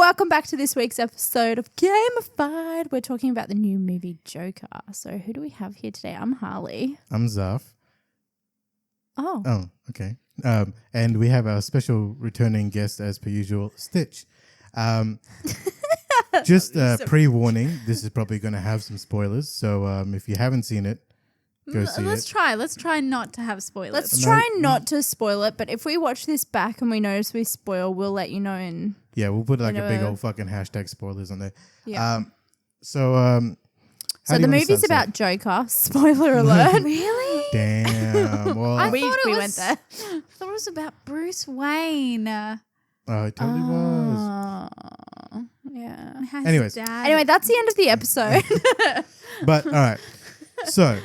welcome back to this week's episode of Gamified. We're talking about the new movie Joker. So who do we have here today? I'm Harley. I'm Zuff. Oh, okay. And we have our special returning guest as per usual, Stitch. Just pre-warning, this is probably going to have some spoilers. So if you haven't seen it, go see it. Let's try not to have spoilers. let's try not to spoil it. But if we watch this back and we notice we spoil, we'll let you know. And Yeah, we'll put like a big old fucking hashtag spoilers on there. yeah. So the movie's about Joker. Spoiler alert. Really? Damn. Well, we went there. I thought it was about Bruce Wayne. it totally was. Yeah. Anyways. Anyway, that's the end of the episode. But all right. So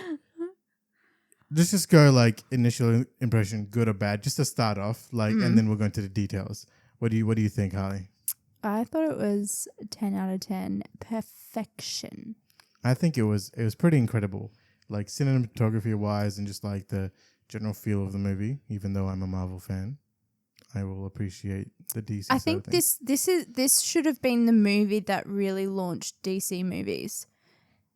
let's just go like initial impression, good or bad, just to start off, like, and then we'll go into the details. What do you think, Harley? I thought it was 10 out of 10. Perfection. I think it was pretty incredible, like cinematography wise and just like the general feel of the movie. Even though I'm a Marvel fan, I will appreciate the DC. I think this should have been the movie that really launched DC movies.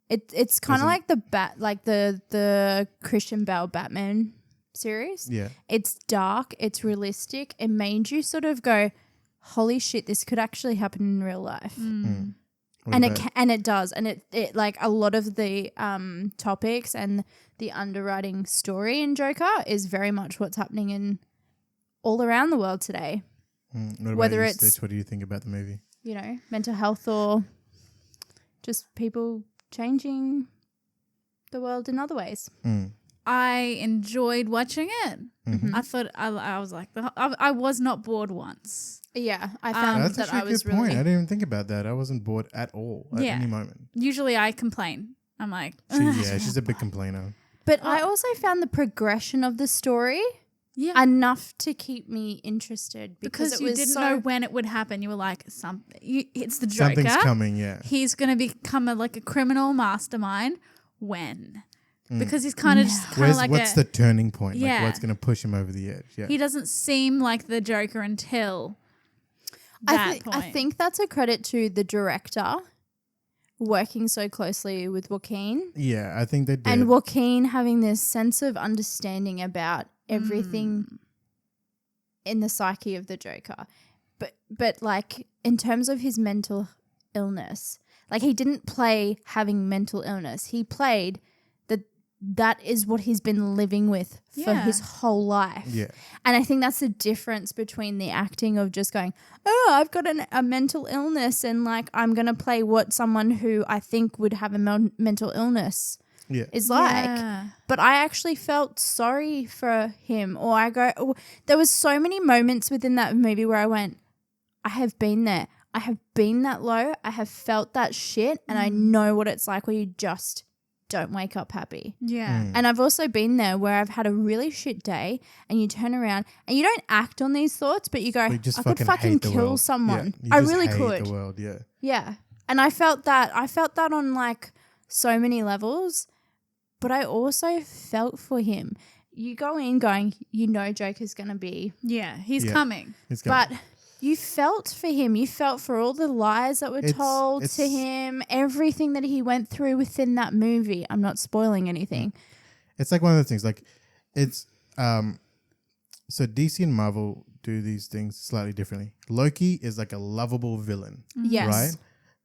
It's kind of like the Christian Bale Batman series. Yeah, it's dark, it's realistic. It made you sort of go, "Holy shit, this could actually happen in real life." And it does, and it like a lot of the topics and the underwriting story in Joker is very much what's happening in all around the world today. Whether it's Stitch, what do you think about the movie? You know, mental health or just people changing the world in other ways. I enjoyed watching it. I thought I was like I was not bored once. Yeah, I found that's that actually I was a good point. really. I didn't even think about that. I wasn't bored at all at any moment. Usually I complain. I'm like, She's a big complainer. But I also found the progression of the story enough to keep me interested because you didn't know when it would happen. You were like, it's the Joker. Something's coming. Yeah, he's going to become a criminal mastermind. When? Because he's kind of just kind of like what's the turning point? Yeah. Like what's going to push him over the edge? Yeah, he doesn't seem like the Joker until that point. I think that's a credit to the director working so closely with Joaquin. Yeah, I think they did. And Joaquin having this sense of understanding about everything in the psyche of the Joker. But like in terms of his mental illness, like he didn't play having mental illness. He played that is what he's been living with for his whole life. Yeah. And I think that's the difference between the acting of just going, oh, I've got a mental illness and like I'm going to play what someone who I think would have a mental illness is like. Yeah. But I actually felt sorry for him. Or there was so many moments within that movie where I went, I have been there. I have been that low. I have felt that shit and I know what it's like where you just don't wake up happy. Yeah. And I've also been there where I've had a really shit day and you turn around and you don't act on these thoughts, but you go, I could fucking kill someone. Yeah, I really could. The world, yeah. Yeah. And I felt that on like so many levels, but I also felt for him. You go in going, you know Joker's going to be. Yeah, he's coming. He's coming. But you felt for him. You felt for all the lies that were told to him, everything that he went through within that movie. I'm not spoiling anything. It's like one of the things, like it's so DC and Marvel do these things slightly differently. Loki is like a lovable villain. Yes. Right?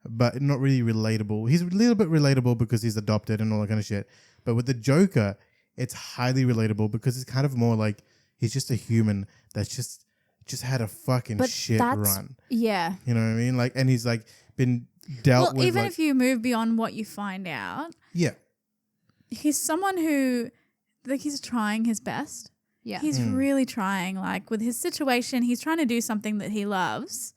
But not really relatable. He's a little bit relatable because he's adopted and all that kind of shit. But with the Joker, it's highly relatable because it's kind of more like he's just a human that's just had a fucking shit run. Yeah. You know what I mean? Like, and he's like been dealt with. Even like, if you move beyond what you find out. Yeah. He's someone who, like, he's trying his best. Yeah. He's really trying. Like, with his situation, he's trying to do something that he loves.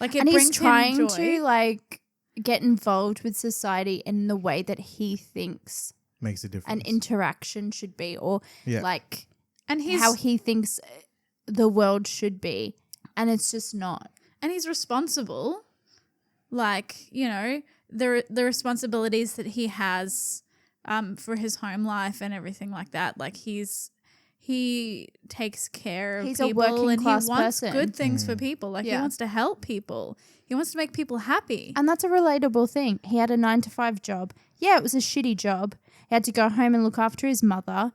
Like, it and brings he's trying him joy. to, like, get involved with society in the way that he thinks makes a difference. an interaction should be, or like, and how he thinks the world should be, and it's just not. And he's responsible, like, you know, the responsibilities that he has for his home life and everything like that. Like he's he takes care of He's a people working and he class wants person. good things for people. Like he Yeah. wants to help people. He wants to make people happy. And that's a relatable thing. He had a 9-to-5 job. Yeah, it was a shitty job. He had to go home and look after his mother.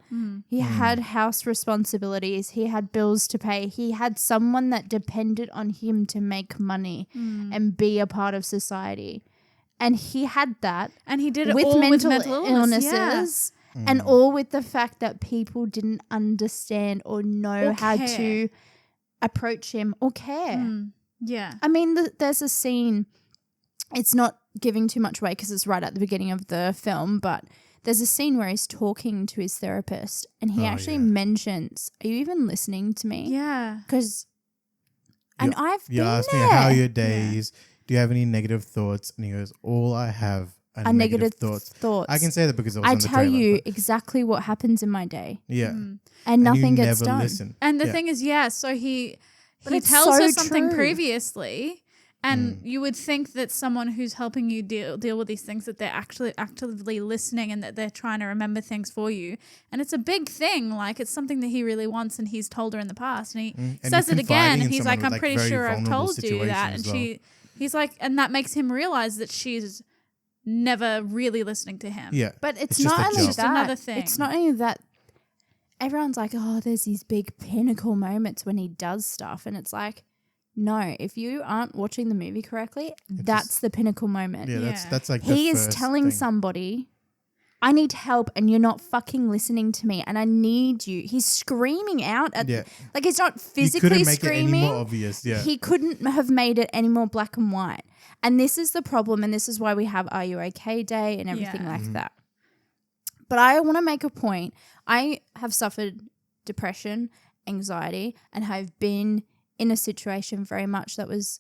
He had house responsibilities. He had bills to pay. He had someone that depended on him to make money and be a part of society. And he had that And he did it with all mental, with mental illness. illnesses and all with the fact that people didn't understand or know Or how care. to approach him or care. Yeah. I mean, there's a scene, it's not giving too much away because it's right at the beginning of the film, but there's a scene where he's talking to his therapist and he actually mentions, are you even listening to me? Yeah. Because, and I've You been asked me, there. how are your days? Do you have any negative thoughts? And he goes, all I have are negative thoughts. I can say that because it was I on the tell trailer, you but exactly what happens in my day. yeah. And nothing you gets never done. listen. And the Yeah. thing is, so he it's tells so her something true. previously, and you would think that someone who's helping you deal with these things, that they're actually actively listening and that they're trying to remember things for you. And it's a big thing. Like, it's something that he really wants, and he's told her in the past. And he And says you're it again, confiding and in he's someone like, with, I'm like, pretty very sure I've vulnerable told you that. And situation as he's like, and that makes him realize that she's never really listening to him. Yeah. But it's just not a only job. Just that. another thing. It's not only that. Everyone's like, oh, there's these big pinnacle moments when he does stuff. And it's like, no, if you aren't watching the movie correctly, that's the pinnacle moment. Yeah, Yeah. that's like the He is first telling thing. somebody, I need help and you're not fucking listening to me and I need you. He's screaming out at Yeah. like he's not You physically couldn't make screaming. it any more obvious. Yeah. He couldn't have made it any more black and white. And this is the problem, and this is why we have Are You Okay Day and everything Yeah. like that. But I want to make a point. I have suffered depression, anxiety, and have been in a situation very much that was,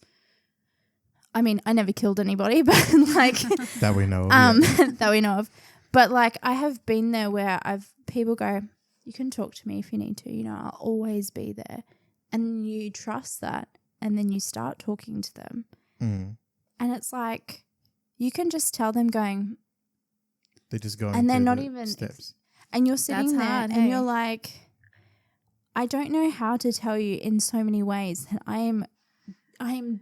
I mean, I never killed anybody, but like that we know of. Yeah. that we know of. But like I have been there where people go, you can talk to me if you need to, you know, I'll always be there. And you trust that and then you start talking to them. And it's like you can just tell them going, They just go and they're through not the even steps. and you're sitting That's there hard, and hey? you're like, I don't know how to tell you in so many ways that I am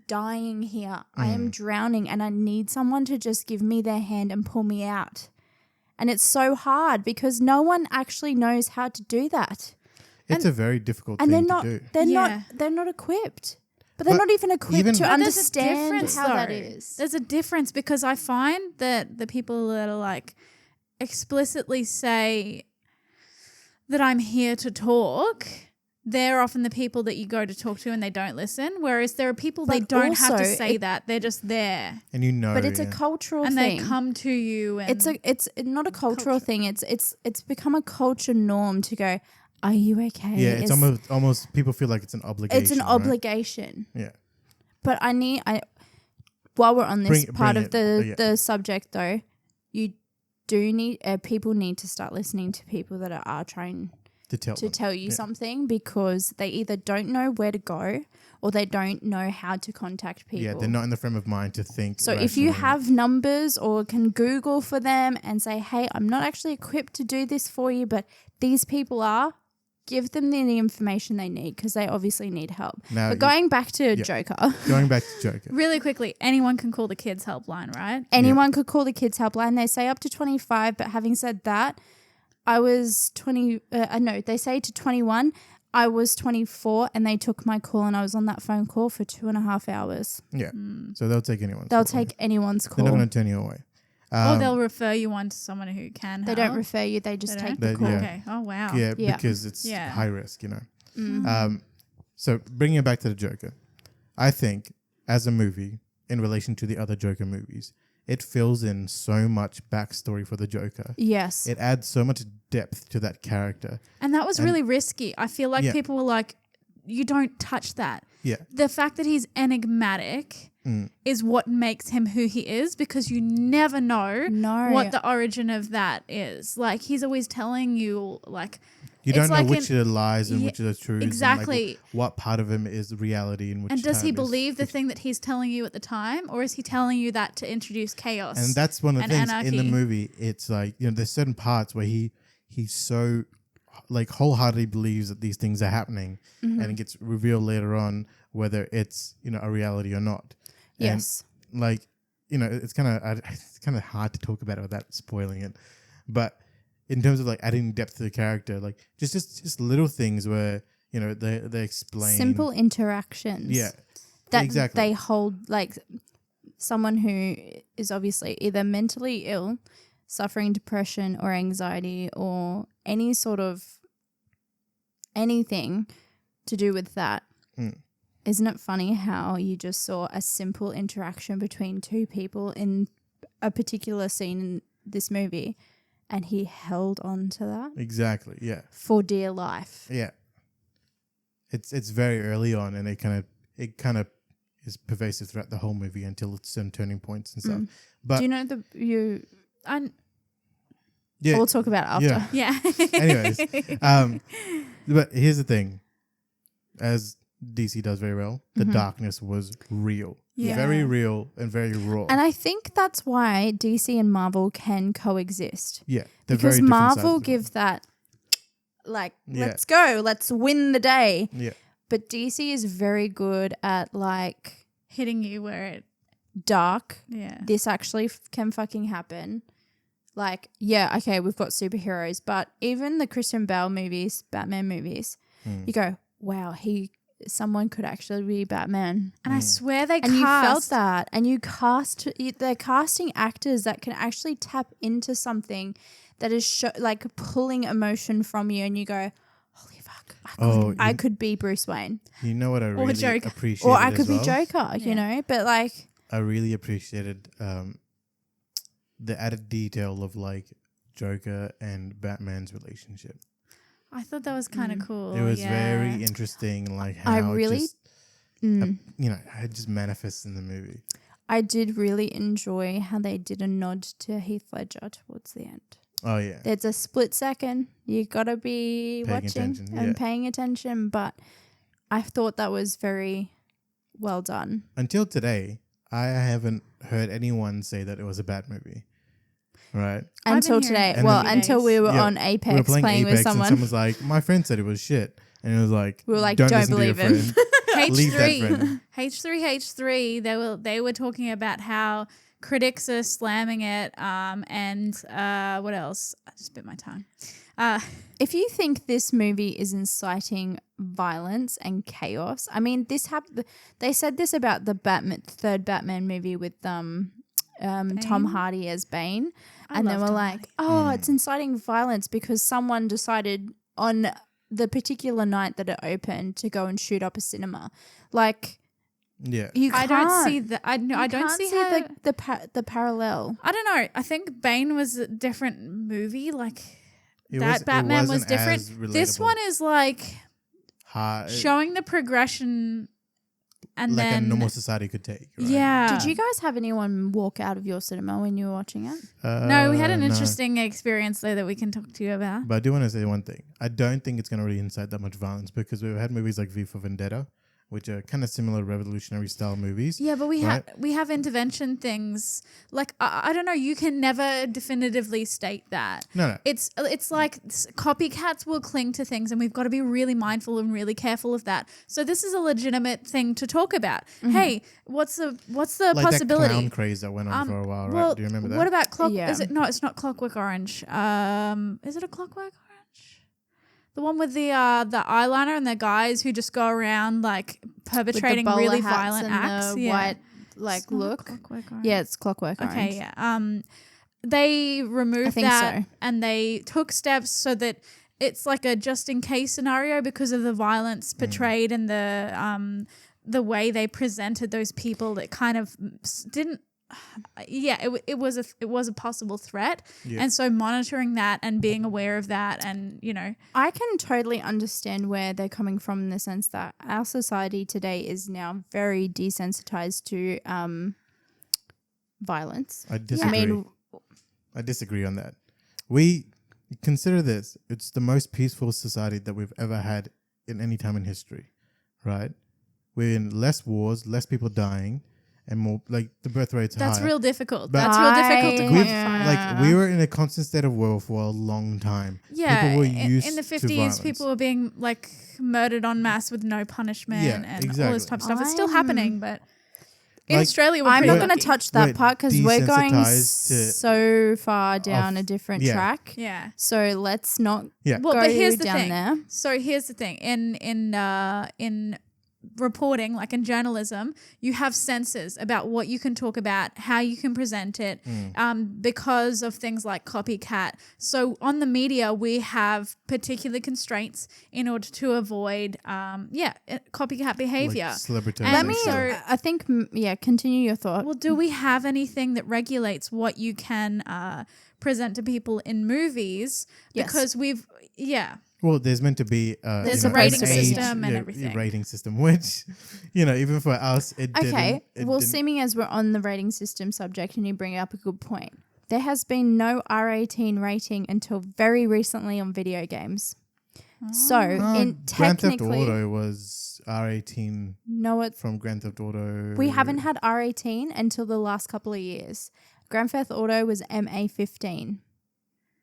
dying here. I am drowning and I need someone to just give me their hand and pull me out. And it's so hard because no one actually knows how to do that. It's a very difficult And thing they're not to do. they're not equipped. But they're But not even equipped even- to But there's a understand difference, how that though. is. There's a difference because I find that the people that are like explicitly say that I'm here to talk, they're often the people that you go to talk to and they don't listen. Whereas there are people they But don't have to also say that. They're just there. And you know. But it's a yeah. cultural And thing. they come to you and It's not a cultural Culture. thing. It's become a culture norm to go, are you okay? Yeah, it's almost people feel like it's an obligation. It's an right? obligation. Yeah. But while we're on this Bring part it. of the Yeah. the subject though, you do need people need to start listening to people that are trying To tell to them. tell you Yeah. something because they either don't know where to go or they don't know how to contact people. Yeah, they're not in the frame of mind to think. So if you rationally. have numbers or can Google for them and say, hey, I'm not actually equipped to do this for you, but these people are, give them the information they need because they obviously need help. Now But you- going back to Joker, going back to Joker. really quickly, anyone can call the kids helpline, right? anyone could call the kids helpline. They say up to 25, but having said that, I was 20, no, they say to 21. I was 24 and they took my call and I was on that phone call for 2.5 hours. Yeah. So they'll take anyone's They'll call. take anyone's They're call. not going to turn you away. Or they'll refer you on to someone who can They help. don't refer you, they just They take don't? the They- call. yeah. Okay. Oh, wow. Yeah, Yeah. because it's Yeah. high risk, you know. So bringing it back to the Joker, I think as a movie, in relation to the other Joker movies, it fills in so much backstory for the Joker. Yes. It adds so much depth to that character. And that was really risky. I feel like Yeah. people were like, you don't touch that. Yeah. The fact that he's enigmatic is what makes him who he is because you never know No. what the origin of that is. Like, he's always telling you, like, You don't it's know like which are lies and Yeah, which are the truths. exactly. And like what part of him is reality and which and does he time is believe the fiction. thing that he's telling you at the time, or is he telling you that to introduce chaos? And that's one of the and things in the anarchy. movie. It's like, you know, there's certain parts where he's so like wholeheartedly believes that these things are happening, Mm-hmm. and it gets revealed later on whether it's a reality or not. Yes. And like it's kind of hard to talk about it without spoiling it, but in terms of like adding depth to the character, like just little things where they explain Simple interactions. Yeah, That exactly. they hold, like someone who is obviously either mentally ill, suffering depression or anxiety or any sort of anything to do with that. Isn't it funny how you just saw a simple interaction between two people in a particular scene in this movie, and he held on to that Exactly. Yeah. for dear life? Yeah. It's very early on, and it kind of is pervasive throughout the whole movie until it's some turning points and stuff. But Do you know yeah, we'll talk about it after. Yeah. anyways, but here's the thing, as DC does very well, the darkness was real, Yeah. very real and very raw. And I think that's why DC and Marvel can coexist. Yeah, they're Because very different sides Marvel of the give that, like, Yeah. let's go, let's win the day. Yeah, But DC is very good at, like, Hitting you where it, dark. yeah. This actually can fucking happen. Like, yeah, okay, we've got superheroes, but even the Christian Bale movies, Batman movies, you go, wow, someone could actually be Batman. And I swear they And you felt cast that. And they're casting actors that can actually tap into something that is like pulling emotion from you, and you go, holy fuck, I could be Bruce Wayne. you know what I really Joker. appreciated, Or I as could be well? Joker, you know? But like, I really appreciated the added detail of like Joker and Batman's relationship. I thought that was kind of cool. It was yeah. very interesting, like how I really- it just manifests in the movie. I did really enjoy how they did a nod to Heath Ledger towards the end. Oh yeah, There's a split second. You got to be Paying watching attention, and yeah. paying attention. But I thought that was very well done. until today, I haven't heard anyone say that it was a bad movie. Right? Until been hearing today. it And Well, then- until we were Yeah, on we Apex were playing playing Apex with and someone. someone's like, my friend said it was shit. And it was like, We were like, don't don't listen to your believe him. friend. Leave that friend. H3H3, they were talking about how critics are slamming it, and what else? I just bit my tongue. If you think this movie is inciting violence and chaos, I mean, this happened. They said this about the third Batman movie with Tom Hardy as Bane, and they love were Tom like, "Oh, it's inciting violence because someone decided on the particular night that it opened to go and shoot up a cinema." Like, Yeah. you I can't. don't see that. I don't can't see how. the parallel. I don't know. I think Bane was a different movie. Like It that it Batman was wasn't different. as This relatable. one is like Hard, showing the progression, and like then a normal society could take. Right? yeah. Did you guys have anyone walk out of your cinema when you were watching it? No, we had an No. interesting experience though that we can talk to you about. But I do want to say one thing. I don't think it's going to really incite that much violence because we've had movies like V for Vendetta, which are kind of similar revolutionary style movies. Yeah, but right? we have intervention things. Like I don't know. You can never definitively state that. No. It's like copycats will cling to things, and we've got to be really mindful and really careful of that. So this is a legitimate thing to talk about. Hey, what's the Like possibility? that clown craze that went on for a while, right? Well, Do you remember that? What about Clock? Yeah. Is it no? It's not Clockwork Orange. Is it a Clockwork Orange? The one with the eyeliner and the guys who just go around like perpetrating With the really bowler hats violent and acts. the Yeah. white It's not look. Clockwork Orange. Yeah, it's Clockwork Orange. Okay, yeah. They removed think that so. and they took steps so that it's like a just in case scenario because of the violence portrayed and the way they presented those people that kind of didn't. Yeah, it was a possible threat, Yeah. and so monitoring that and being aware of that, and I can totally understand where they're coming from in the sense that our society today is now very desensitized to violence. I disagree. I mean, I disagree on that. We consider this, it's the most peaceful society that we've ever had in any time in history, right? We're in less wars, less people dying, and more like the birth rates are That's higher. real difficult. But That's real difficult to We've, quantify. like we were in a constant state of war for a long time. Yeah, people were used in the to 50s, violence. people were being like murdered en masse with no punishment Yeah, and all exactly. this type of stuff. It's still happening, but in Like, Australia, we're I'm not pretty going to lucky. touch that We're part because we're going desensitized to- so far down a different yeah. track. Yeah. So let's not Yeah. Well, go but here's the down thing. there. So here's the thing. In reporting, like in journalism, you have censors about what you can talk about, how you can present it, because of things like copycat. So on the media, we have particular constraints in order to avoid, copycat behavior. Like celebrity. And Let me, so- I think, continue your thought. Well, do we have anything that regulates what you can present to people in movies? Yes. Because Well, there's meant to be There's a rating an age, system and everything. rating system, which even for us, it Okay, didn't. well, seeming as we're on the rating system subject and you bring up a good point, there has been no R18 rating until very recently on video games. So, Grand Theft technically, Auto was R18 no, from Grand Theft Auto. we haven't had R18 until the last couple of years. Grand Theft Auto was MA15.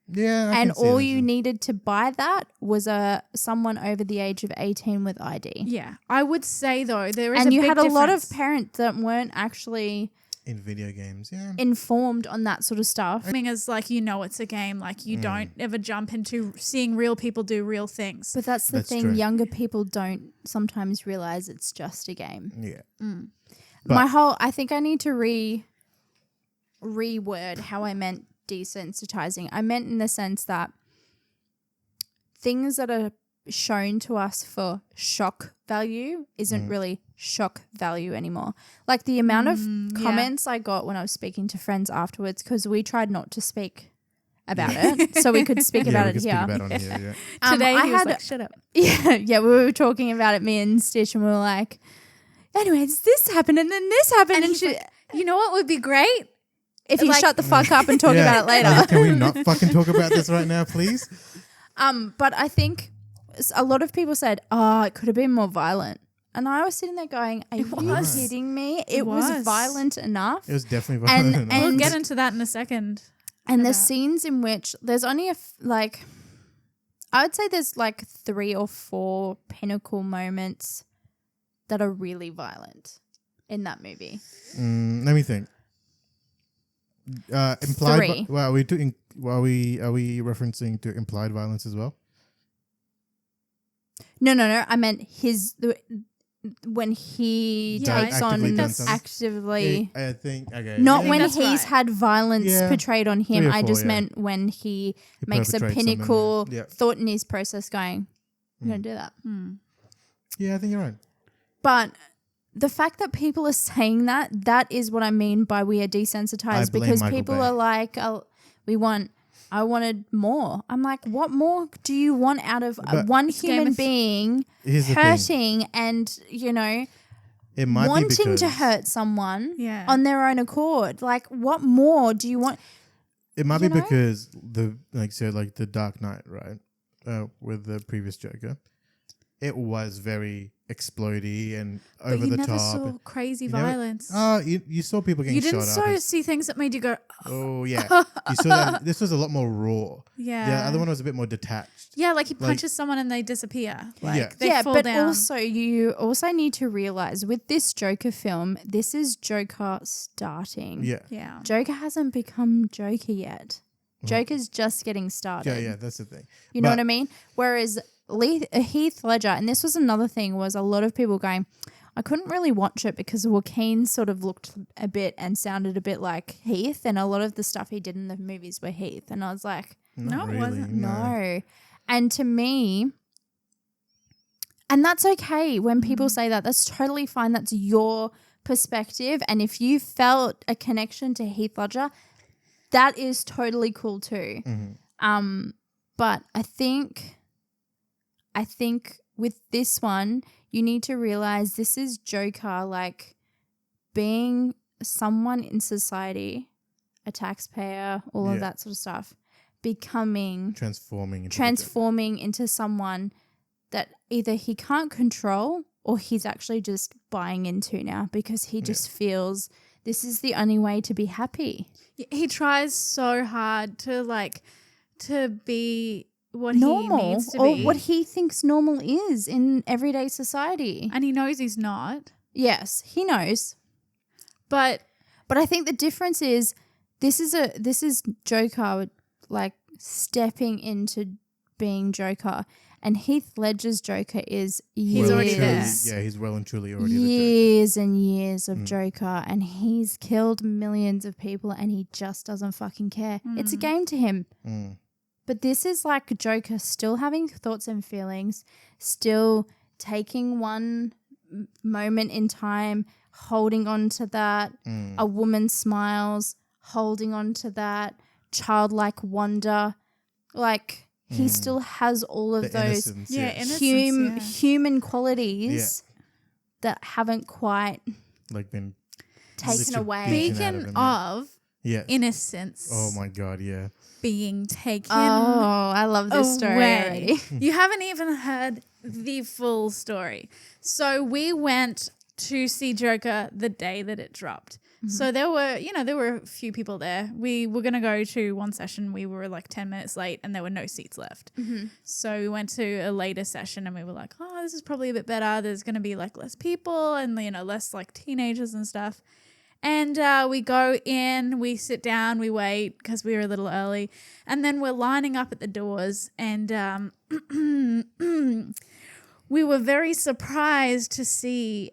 Yeah, I And can see all that, you yeah. needed to buy that was someone over the age of 18 with ID. Yeah, I would say though there is And a you big had a lot of difference. parents that weren't actually in video games. Yeah, informed on that sort of stuff. Thing is like it's a game. Like Mm. you don't ever jump into seeing real people do real things. But that's the That's thing, true. younger people don't sometimes realize it's just a game. yeah. I think I need to reword how I meant desensitizing. I meant in the sense that things that are shown to us for shock value isn't really shock value anymore. Like the amount of comments I got when I was speaking to friends afterwards, because we tried not to speak about it so we could speak about we it can here. speak about it on here. Yeah. Today I he was had- like, "Shut up." Yeah, we were talking about it, me and Stitch, and we were like, anyways, this happened and then this happened. And she, You know what would be great? if you like- shut the fuck up and talk Yeah. about it later. Like, can we not fucking talk about this right now, please? But I think a lot of people said, oh, it could have been more violent. And I was sitting there going, are you was. kidding me? It was was. violent enough. It was definitely violent enough. and- We'll get into that in a second. And about- there's scenes in which there's only I would say there's like 3 or 4 pinnacle moments that are really violent in that movie. Let me think. Implied. 3. Well, are we referencing to implied violence as well? No. I meant when he Yeah, takes actively on done something. actively. I think. Okay. Not think when that's he's right. had violence Yeah. portrayed on him. 3 or I 4, just yeah. meant when he He makes a perpetrates something, pinnacle yeah. thought in his process going, I'm going to do that. Yeah, I think you're right. But the fact that people are saying that is what I mean by we are desensitized, I blame because Michael people Bay. are like, I wanted more. I'm like, what more do you want out of But- one Game human of- being Here's the thing. hurting and, It might be wanting because to hurt someone Yeah. on their own accord? Like, what more do you want? It might you be know? because the Dark Knight, right? With the previous Joker, it was very explodey and But over you the never top. saw crazy You never- violence. You saw people getting You didn't shot up. see things that made you go, Oh yeah, you saw that. This was a lot more raw. yeah. The other one was a bit more detached. Yeah, like he punches someone and they disappear. Like Yeah. they fall but down. also you also need to realize with this Joker film, this is Joker starting. Yeah, yeah. Joker hasn't become Joker yet. Joker's just getting started. yeah. That's the thing. You know But- what I mean? Whereas Heath Ledger, and this was another thing, was a lot of people going, I couldn't really watch it because Joaquin sort of looked a bit and sounded a bit like Heath, and a lot of the stuff he did in the movies were Heath. And I was like, Not No, it really. wasn't. no. And to me, and that's okay when people say that. That's totally fine. That's your perspective. And if you felt a connection to Heath Ledger, that is totally cool too. But I think with this one, you need to realize this is Joker, like being someone in society, a taxpayer, all Yeah. of that sort of stuff, becoming Transforming into transforming into someone that either he can't control or he's actually just buying into now because he just feels this is the only way to be happy. He tries so hard to be what Normal, he needs to or be. what he thinks normal is in everyday society. And he knows he's not. Yes, he knows. But I think the difference is this is Joker like stepping into being Joker, and Heath Ledger's Joker is He's already there. Yeah, he's well and truly already the years and years of Joker, and he's killed millions of people and he just doesn't fucking care. It's a game to him. But this is like Joker still having thoughts and feelings, still taking one moment in time, holding on to that. A woman smiles, holding on to that. Childlike wonder. Like, he still has all of The those innocence, innocence, human qualities that haven't quite like been taken literally away. beaten out of speaking him, of yeah. innocence Oh my god, yeah. being taken Oh, I love this story away. already. You haven't even heard the full story. So we went to see Joker the day that it dropped. So there were a few people there. We were going to go to one session. We were like 10 minutes late and there were no seats left. So we went to a later session and we were like, oh, this is probably a bit better. There's going to be like less people and, less like teenagers and stuff. And we go in, we sit down, we wait because we were a little early. And then we're lining up at the doors and we were very surprised to see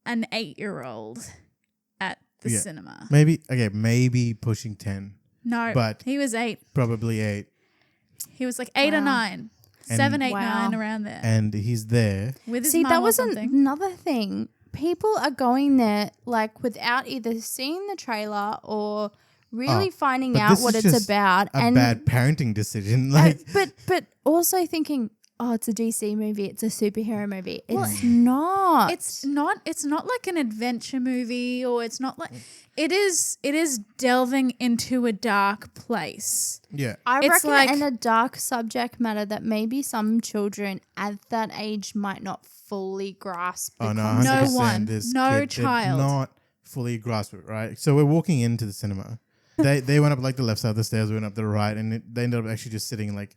an 8-year-old at the cinema. Maybe pushing 10. No, but he was 8. Probably 8. He was like 8 or 9. 7, 8, Wow. 9, around there. And he's there. With his See, mum that or was something. another thing. People are going there like without either seeing the trailer or really finding but out this what is it's just about. A bad parenting decision. Like, but also thinking, oh, it's a DC movie, it's a superhero movie. It's not. It's not like an adventure movie, or it's not like it is delving into a dark place. yeah. I it's reckon like- in a dark subject matter that maybe some children at that age might not fully grasp. Oh no, concept. 100%. No one, This no kid did child. not fully grasp it, right? So we're walking into the cinema. They went up like the left side of the stairs, we went up the right, and they ended up actually just sitting like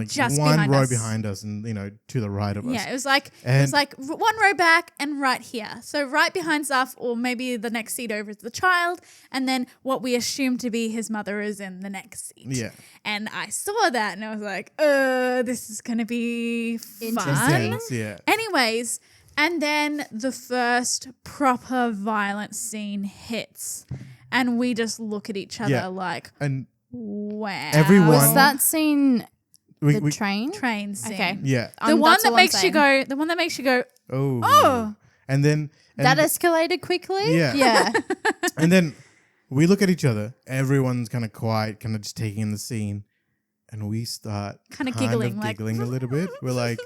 Just one behind row us. behind us and to the right of us. Yeah, it was like And- one row back and right here. So right behind Zuff, or maybe the next seat over is the child, and then what we assume to be his mother is in the next seat. Yeah. And I saw that and I was like, this is gonna be fun. Interesting. Intense, yeah. Anyways, and then the first proper violent scene hits, and we just look at each other Yeah. like, And wow. Everyone- Was that scene the we train? train scene. Okay. yeah. The one That's that all I'm makes you saying. go, the one that makes you go, Oh. oh. And then That escalated quickly? Yeah. Yeah. and then we look at each other. Everyone's kind of quiet, kind of just taking in the scene, and we start Kinda giggling, like- giggling a little bit. We're like,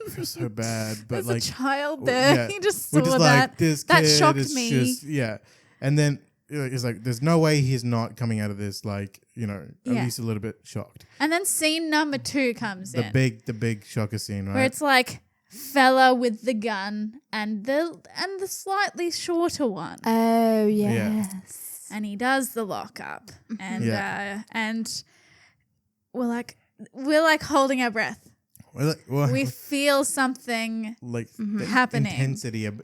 I feel so bad, but There's like a child w- there. yeah. He just we're saw just that. like this That kid shocked is me. just and then it's like there's no way he's not coming out of this like at Yeah. least a little bit shocked. And then scene number 2 comes The in, big shocker scene, right? where it's like fella with the gun and the slightly shorter one, Oh, yes. and he does the lockup, and Yeah. and we're like holding our breath. Well, We feel something. like the happening. intensity of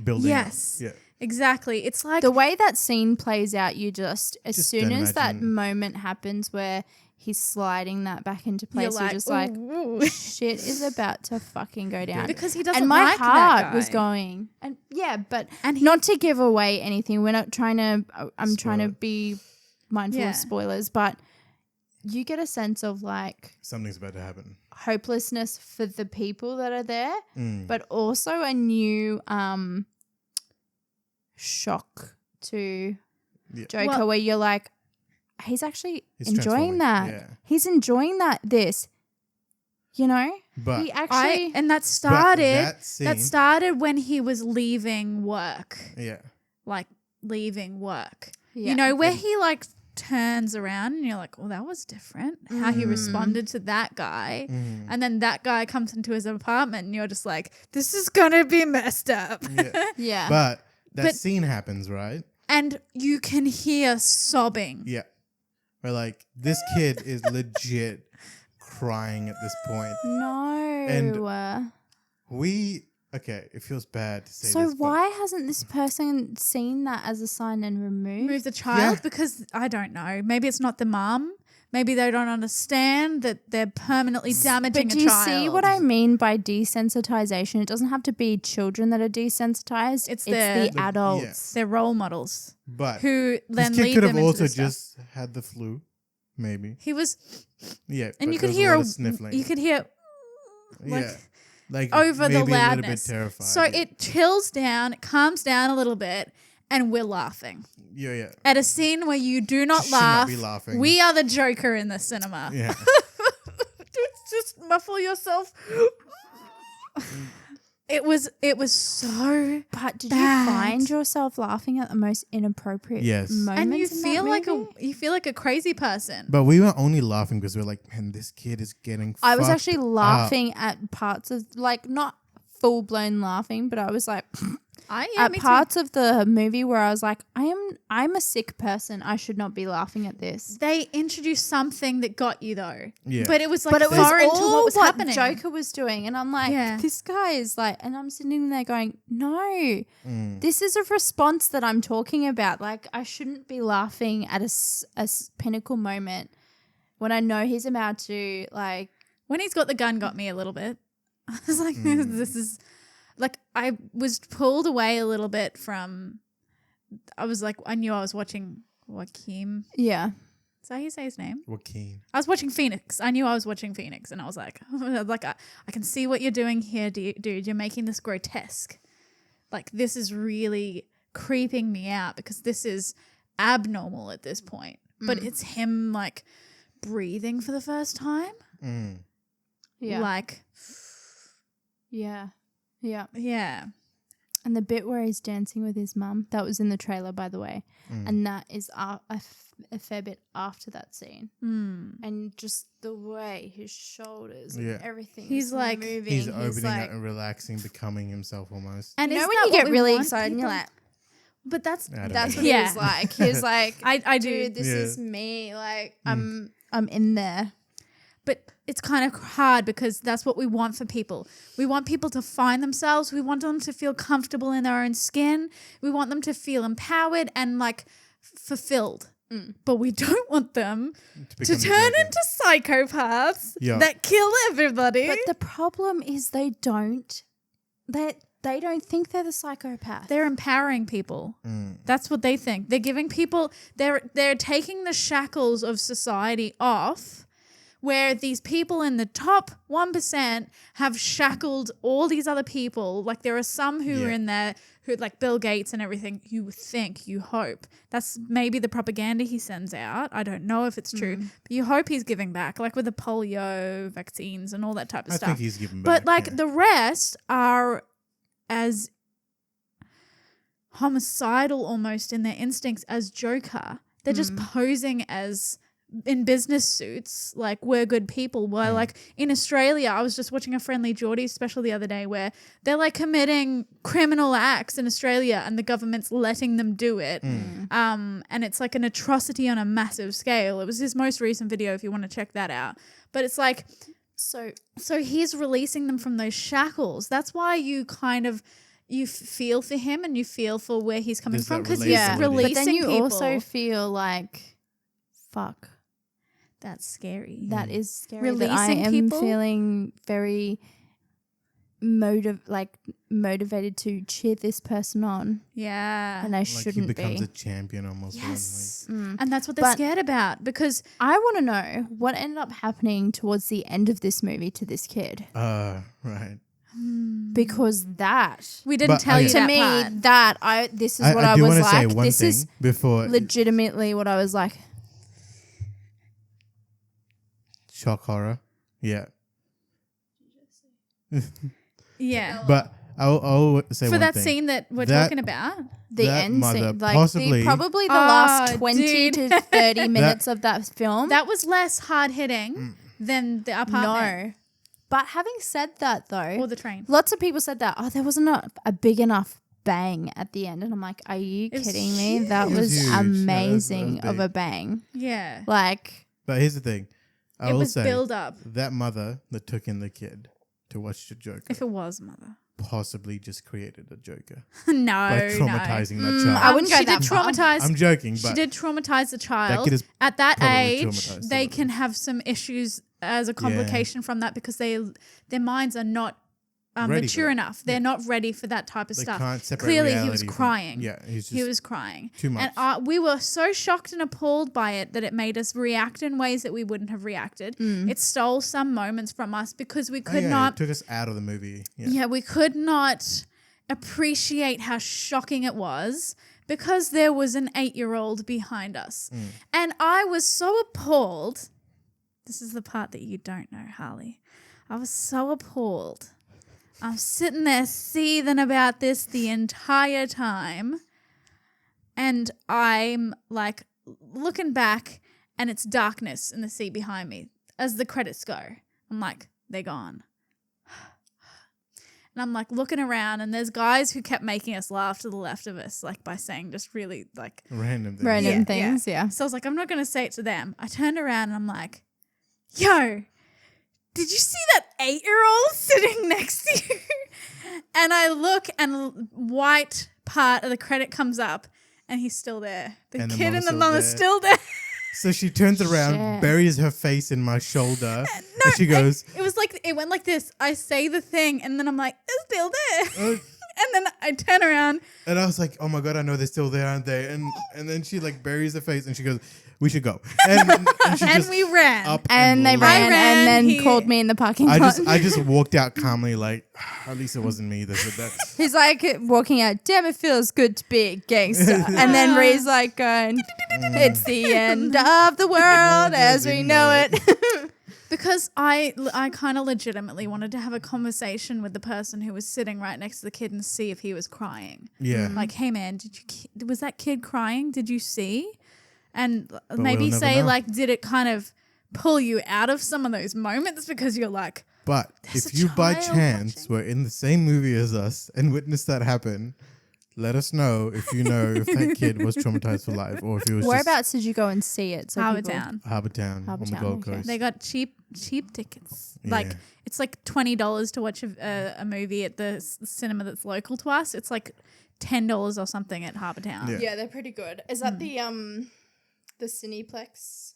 building. Yes. Up. Yeah. Exactly. It's like The way that scene plays out, you just Just soon don't as that imagine. moment happens where he's sliding that back into place, you're you're like, just like, ooh. shit is about to fucking go down. because he doesn't And my like heart that was guy. going, and but And not to give away anything. We're not trying to. I'm trying to Spoil it. be mindful Yeah. of spoilers, but you get a sense of like Something's about to happen. hopelessness for the people that are there, Mm. but also a new shock to Yeah. Joker, Well- where you're like, he's actually He's enjoying transforming, that. yeah. He's enjoying this. He But he actually and that but started that scene, that started when he was leaving work. yeah. Like leaving work. Yeah. You know, where he like turns around and you're like, well, that was different. How he responded to that guy. And then that guy comes into his apartment and you're just like, this is going to be messed up. Yeah. Yeah. But that But- scene happens, right? And you can hear sobbing. Yeah. Where like this kid is legit crying at this point. No. And okay, it feels bad to say So this. but- why hasn't this person seen that as a sign and removed? Move the child Yeah. because I don't know. Maybe it's not the mum. Maybe they don't understand that they're permanently damaging But do a you child. see what I mean by desensitization? It doesn't have to be children that are desensitized. It's the the- adults. They're role models But who this then kid lead could them have into also this stuff. just had the flu, maybe. He was, Yeah. and but you could there was hear a lot of sniffling. you could hear like yeah. Like over the maybe a little bit loudness. terrified. So yeah. it chills down, it calms down a little bit, and we're laughing Yeah. at a scene where you do not Should not laugh. be laughing. We are the Joker in the cinema. Yeah. Just muffle yourself. It was so But did bad. you find yourself laughing at the most inappropriate Yes. moments? and you in that feel like movie? a crazy person. But we were only laughing because we were like, man, this kid is getting I was fucked actually up. laughing at parts of like not full blown laughing, but I was like at me too. parts of the movie where I was like, I'm a sick person. I should not be laughing at this. They introduced something that got you though. Yeah. But it was like But it was foreign all to what was happening. Joker was doing, and I'm like, Yeah. this guy is like, and I'm sitting there going, no, Mm. this is a response that I'm talking about. Like, I shouldn't be laughing at a pinnacle moment when I know he's about to like. When he's got the gun, got me a little bit. I was like, this is like I was pulled away a little bit from. I was like, I knew I was watching Joaquin. Yeah, Is that how you say his name? Joaquin. I was watching Phoenix. I knew I was watching Phoenix, and I was like, I can see what you're doing here, dude. You're making this grotesque. Like this is really creeping me out because this is abnormal at this point. But it's him like breathing for the first time. Mm. yeah, Like, yeah. yeah. And the bit where he's dancing with his mum, that was in the trailer, by the way, and that is a fair bit after that scene. And just the way his shoulders Yeah. and everything, He's is like- moving. He's opening like, up and relaxing, becoming himself almost. And you know isn't when that you what get we really want excited and you're people- like, But that's I don't that's know. what Yeah. he was like. He was like, I do. dude, this Yeah. is me. Like, I'm in there. But it's kind of hard because that's what we want for people. We want people to find themselves. We want them to feel comfortable in their own skin. We want them to feel empowered and like fulfilled. But we don't want them to become the turn Joker. into psychopaths Yeah. that kill everybody. But the problem is they don't think they're the psychopath. They're empowering people. Mm. That's what they think. They're giving people they're taking the shackles of society off, where these people in the top 1% have shackled all these other people. Like there are some who are Yeah. in there who like Bill Gates and everything. You think, you hope. That's maybe the propaganda he sends out. I don't know if it's true, but you hope he's giving back, like with the polio vaccines and all that type of I stuff. think he's giving back. But like yeah. the rest are as homicidal almost in their instincts as Joker. They're just posing as in business suits, like we're good people. Where like in Australia, I was just watching a Friendly Geordie special the other day where they're like committing criminal acts in Australia and the government's letting them do it. And it's like an atrocity on a massive scale. It was his most recent video if you want to check that out. But it's like So he's releasing them from those shackles. That's why you kind of feel for him and you feel for where he's coming There's from that because he's relatability. releasing but then you people. also feel like, fuck, That's scary. that is scary. That I Releasing am people? feeling very motivated to cheer this person on, Yeah. and I like he shouldn't becomes be. a champion almost. Yes. Mm. And that's what they're But- scared about because I want to know what ended up happening towards the end of this movie to this kid, Right. because that we didn't But, tell you okay. to that me part. this is what I do was wanna say like. one This thing is before legitimately what I was like. shock horror. Yeah. Yeah. But I'll say For one that thing. scene that we're That- talking about. The That end mother scene, like possibly- probably the last Oh, 20 dude. to 30 minutes of that film. That was less hard hitting than the apartment No. But having said that, though, or the train. lots of people said that, oh, there wasn't a big enough bang at the end. And I'm like, are you It was kidding me? That It was was huge. Yeah, that was amazing of big. a bang. Yeah. Like, But here's the thing. I It will was say build up. that mother that took in the kid to watch the Joker If it was mother. possibly just created a Joker No, by traumatizing that child. I wouldn't go she that did far. traumatize. I'm joking, She but did traumatize the child. kid is At that probably age, traumatized they a can little. have some issues as a complication from that because their minds are not Ready for mature that. enough. They're not ready for that type of they stuff. can't separate Clearly, he reality was from- crying. Yeah, He was crying. too much. And we were so shocked and appalled by it that it made us react in ways that we wouldn't have reacted. It stole some moments from us because we could it not. took us out of the movie. Yeah. Yeah, we could not appreciate how shocking it was because there was an 8-year-old behind us. And I was so appalled. This is the part that you don't know, Harley. I was so appalled. I'm sitting there seething about this the entire time. And I'm like looking back and it's darkness in the sea behind me as the credits go. I'm like, they're gone. And I'm like looking around and there's guys who kept making us laugh to the left of us, like by saying just really like Random things. random Yeah, things, yeah. So I was like, I'm not going to say it to them. I turned around and I'm like, yo, did you see that 8-year-old sitting next to you? And I look and white part of the credit comes up and he's still there. The And the kid mom and is the still mom are there. still there. So she turns around, Shit. buries her face in my shoulder, and she goes, It was like, it went like this. I say the thing and then I'm like, it's still there. "Oh," And then I turn around. and I was like, "Oh my god, I know they're still there, aren't they?" And then she like buries her face, and she goes, "We should go." And she And just we ran. up And they left. ran, ran, and then he- called me in the parking I lot. just walked out calmly, like at least it wasn't me that said that. He's like walking out, damn, it feels good to be a gangster. And then Ree's like going, it's the end of the world as we know it. Because I kind of legitimately wanted to have a conversation with the person who was sitting right next to the kid and see if he was crying. Yeah, Like, hey man, was that kid crying? Did you see? And we'll maybe never say know. like, did it kind of pull you out of some of those moments because you're like, but There's if a you by child chance watching. were in the same movie as us and witnessed that happen, let us know if you know if that kid was traumatized for life or if he was Whereabouts did you go and see it? So Harbour people- Town. just Harbour Town on the Harbour Gold Town, okay. Coast. They got cheap tickets. Like Yeah. it's like $20 to watch a movie at the cinema that's local to us. It's like $10 or something at Harbour Town. Yeah. Yeah, they're pretty good. Is that the Cineplex?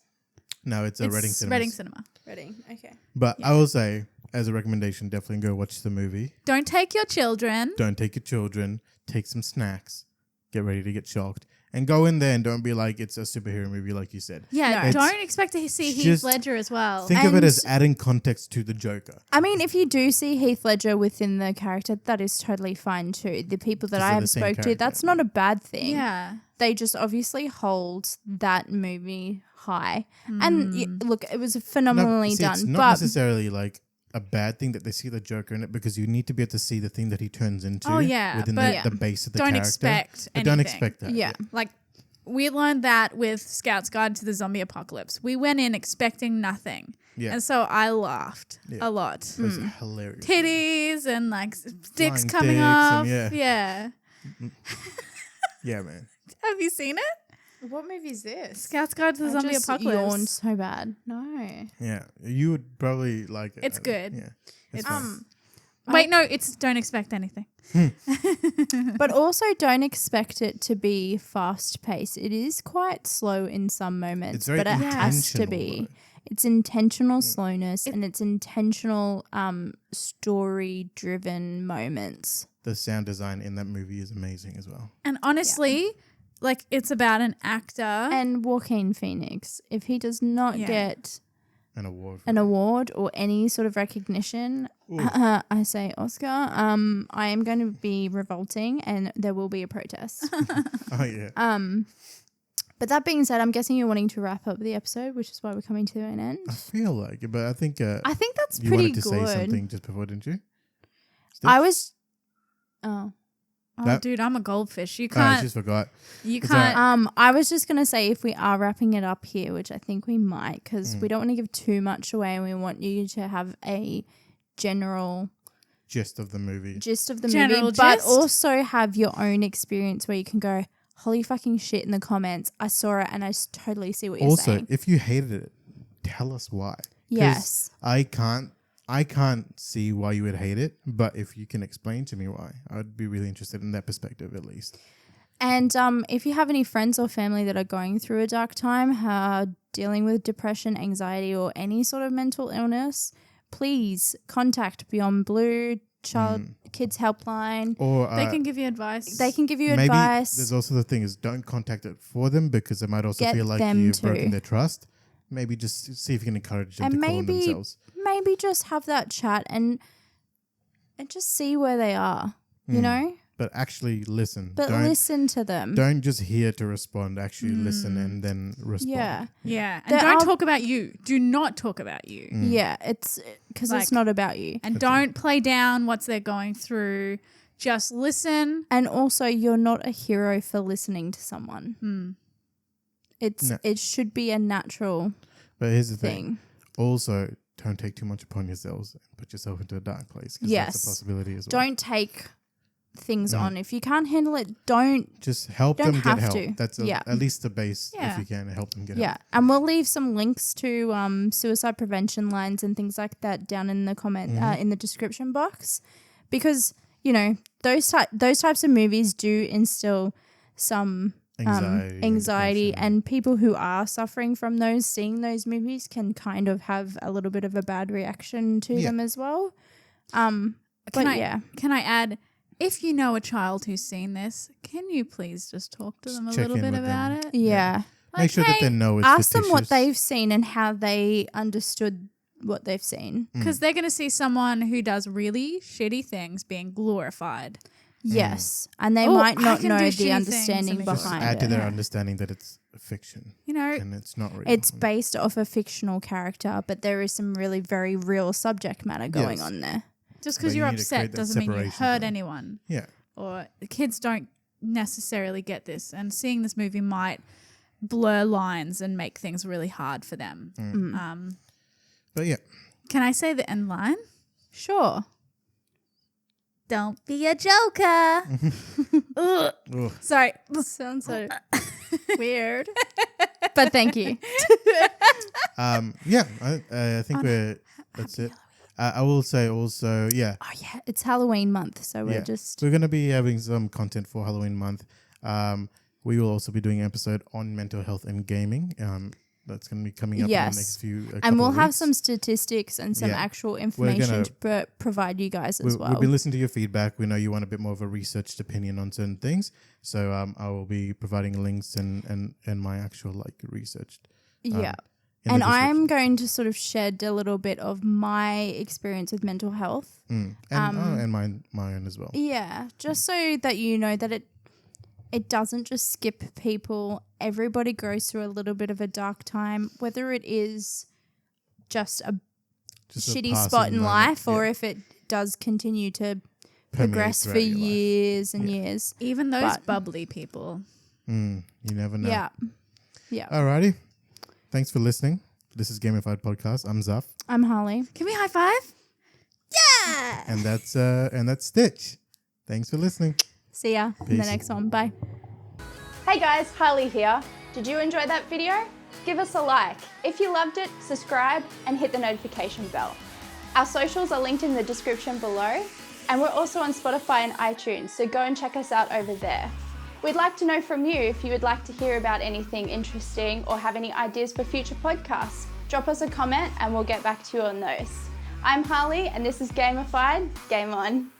No, it's a Reading Cinema. Reading Cinema. Reading, okay. But I will say, as a recommendation, definitely go watch the movie. Don't take your children. Don't take your children. Take some snacks. Get ready to get shocked. And go in there and don't be like it's a superhero movie like you said. Yeah, No. don't expect to see Heath just Ledger as well. Think of it And- as adding context to the Joker. I mean, if you do see Heath Ledger within the character, that is totally fine too. The people that Because I they're have the same spoke to, character, that's not a bad thing. Yeah. They just obviously hold that movie high. And look, it was phenomenally See, done. It's not But necessarily like a bad thing that they see the Joker in it because you need to be able to see the thing that he turns into Oh, yeah, within but the base of the don't character. expect But don't anything. expect that. yeah. Like we learned that with Scout's Guide to the Zombie Apocalypse. We went in expecting nothing. Yeah. And so I laughed Yeah. a lot. It was hilarious. Titties and like sticks Flying coming dicks off. and Yeah. Yeah, man. Have you seen it? What movie is this? Scout's Guide to the I Zombie just Apocalypse. yawned so bad. No. Yeah. You would probably like it. It's I think. good. Yeah. It's It's fun. Wait, no, it's don't expect anything. But also don't expect it to be fast paced. It is quite slow in some moments, It's very but it has to intentional, be. though. It's intentional slowness and it's intentional story driven moments. The sound design in that movie is amazing as well. And honestly, like it's about an actor. And Joaquin Phoenix, if he does not Yeah. get An award. For an that. award or any sort of recognition, I say Oscar, I am going to be revolting and there will be a protest. Oh yeah. But that being said, I'm guessing you're wanting to wrap up the episode, which is why we're coming to an end. I feel like it, but I think I think that's you pretty wanted to good. say something just before, didn't you? I was Oh. Oh, dude, I'm a goldfish. You I can't. just forgot. You It's can't. I was just gonna say if we are wrapping it up here, which I think we might, because we don't want to give too much away, and we want you to have a general Gist of the movie. movie, but also have your own experience where you can go, holy fucking shit, in the comments. I saw it and I totally see what you're saying. Also, if you hated it, tell us why. 'Cause Yes. I can't see why you would hate it, but if you can explain to me why, I would be really interested in that perspective at least. And if you have any friends or family that are going through a dark time, dealing with depression, anxiety, or any sort of mental illness, please contact Beyond Blue, Kids Helpline. Or They can give you advice. They can give you maybe advice. there's also the thing is don't contact it for them because they might also Get feel like them you've to. broken their trust. Maybe just see if you can encourage them And to call on maybe- themselves. Maybe just have that chat and just see where they are, you know? But actually listen. But listen to them. Don't just hear to respond. Actually listen and then respond. Yeah. Yeah. And There don't are- talk about you. Do not talk about you. Yeah, it's because Like- it's not about you. And don't play down what they're going through. Just listen. And also, you're not a hero for listening to someone. It should be a natural But here's the thing. thing. Also, don't take too much upon yourselves and put yourself into a dark place. 'Cause Yes. that's a possibility as well. Don't take things on. If you can't handle it, don't. Just help Don't them get have help. to. That's Yeah. at least the base Yeah. if you can help them get Yeah, help. and we'll leave some links to suicide prevention lines and things like that down in the comment in the description box, because those types of movies do instill some anxiety, depression. and people who are suffering from those, seeing those movies can kind of have a little bit of a bad reaction to them as well. But Can I add, if you know a child who's seen this, can you please just talk to them a Check little in bit with about them. it? yeah. Make sure that they know it's Ask them what fictitious. they've seen and how they understood what they've seen. Because they're going to see someone who does really shitty things being glorified. Yes, and they Oh, might I not can know do the shitty things understanding and Just behind add to it. their understanding that it's fiction You know, and it's not real. It's based off a fictional character, but there is some really very real subject matter going Yes. on there. just But because you you're need to create upset that doesn't mean you separation hurt from- anyone. Yeah. Or the kids don't necessarily get this. And seeing this movie might blur lines and make things really hard for them. But yeah. Can I say the end line? Sure. Don't be a joker. Ugh. Ugh. Sorry. Sounds so weird. But thank you. Yeah, I think that's it. I will say also, yeah, Oh yeah, it's Halloween month, so we're yeah. just We're going to be having some content for Halloween month. We will also be doing an episode on mental health and gaming. That's going to be coming up in the Yes. next few and couple we'll of have weeks. some statistics and some Yeah. actual information gonna- to provide you guys as well. We'll be listening to your feedback. We know you want a bit more of a researched opinion on certain things. So I will be providing links and my actual researched. Yeah. in And the I'm description. going to sort of shed a little bit of my experience with mental health. And my own as well. Yeah, just so that you know that it doesn't just skip people. Everybody goes through a little bit of a dark time, whether it is just a Just a shitty passing spot in moment, life or yeah. if it does continue to Permeate progress for throughout your life. years and years. Even those But- bubbly people. You never know. Yeah. Yeah. Alrighty. Thanks for listening. This is Gamified Podcast. I'm Zuff. I'm Harley. Can we high five? Yeah. And that's Stitch. Thanks for listening. See ya in the Peace. next one. Bye. Hey guys, Harley here. Did you enjoy that video? Give us a like. If you loved it, subscribe and hit the notification bell. Our socials are linked in the description below, and we're also on Spotify and iTunes, so go and check us out over there. We'd like to know from you if you would like to hear about anything interesting or have any ideas for future podcasts. Drop us a comment and we'll get back to you on those. I'm Harley and this is Gamified. Game on.